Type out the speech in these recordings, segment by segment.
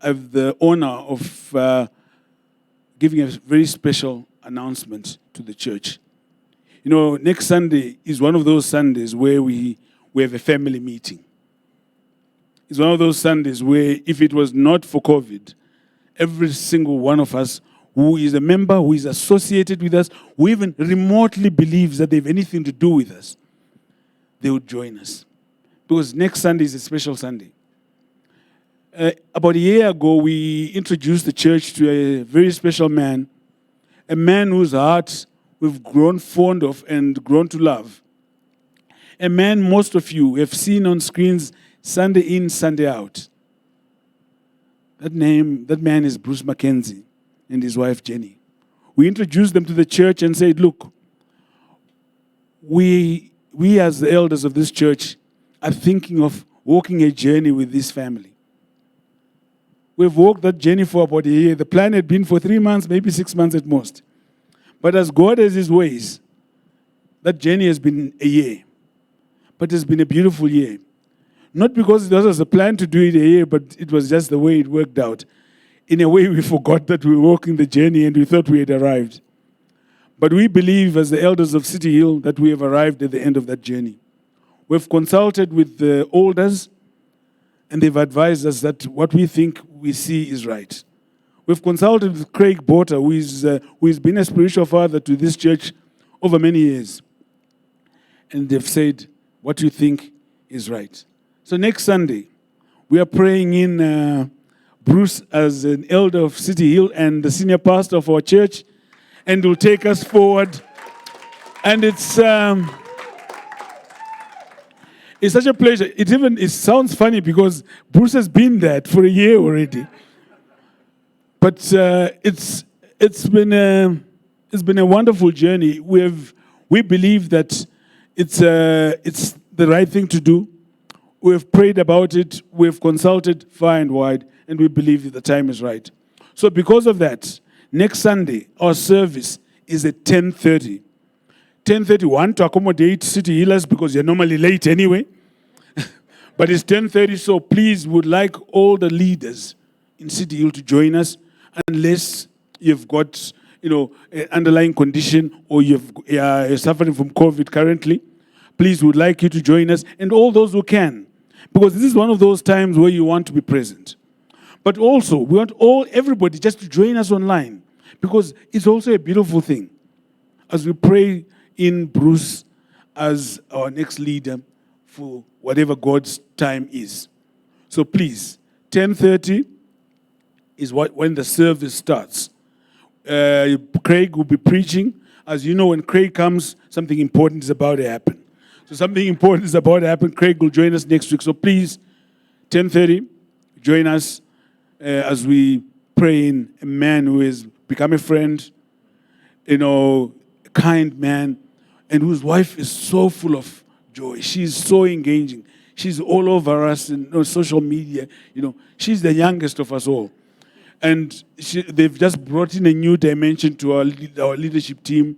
I have the honor of giving a very special announcement to the church. You know, next Sunday is one of those Sundays where we have a family meeting. It's one of those Sundays where if it was not for COVID, every single one of us who is a member, who is associated with us, who even remotely believes that they have anything to do with us, they would join us. Because next Sunday is a special Sunday. About a year ago, we introduced the church to a very special man, a man whose heart we've grown fond of and grown to love. A man most of you have seen on screens Sunday in, Sunday out. That man is Bruce Mackenzie and his wife Jenny. We introduced them to the church and said, look, we as the elders of this church are thinking of walking a journey with this family. We've walked that journey for about a year. The plan had been for 3 months, maybe 6 months at most. But as God has his ways, that journey has been a year. But it's been a beautiful year. Not because there was a plan to do it a year, but it was just the way it worked out. In a way, we forgot that we were walking the journey and we thought we had arrived. But we believe, as the elders of City Hill, that we have arrived at the end of that journey. We've consulted with the elders, and they've advised us that what we think we see is right. We've consulted with Craig Botter, who has been a spiritual father to this church over many years. And they've said, what you think is right. So next Sunday, we are praying in Bruce as an elder of City Hill and the senior pastor of our church, and will take us forward. And it's such a pleasure. It sounds funny because Bruce has been there for a year already. But it's been a wonderful journey. We believe that it's the right thing to do. We've prayed about it. We've consulted far and wide, and we believe that the time is right. So because of that, next Sunday our service is at 10:30. 10:31 to accommodate City Healers because you're normally late anyway. But it's 10:30, so please would like all the leaders in City Hill to join us, unless you've got, an underlying condition or you're suffering from COVID currently. Please would like you to join us, and all those who can, because this is one of those times where you want to be present. But also, we want everybody just to join us online, because it's also a beautiful thing as we pray in Bruce as our next leader for whatever God's time is. So please, 10:30 is when the service starts. Craig will be preaching. As you know, when Craig comes, something important is about to happen. So something important is about to happen. Craig will join us next week. So please, 10:30, join us as we pray in a man who has become a friend, a kind man, and whose wife is so full of joy. She's so engaging. She's all over us in social media. She's the youngest of us all. And they've just brought in a new dimension to our leadership team.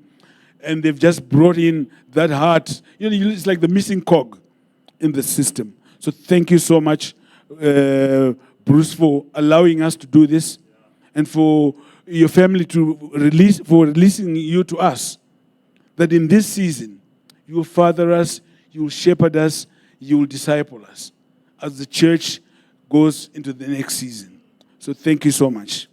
And they've just brought in that heart. It's like the missing cog in the system. So thank you so much, Bruce, for allowing us to do this, and for your family releasing you to us. That in this season, you will father us, you will shepherd us, you will disciple us as the church goes into the next season. So thank you so much.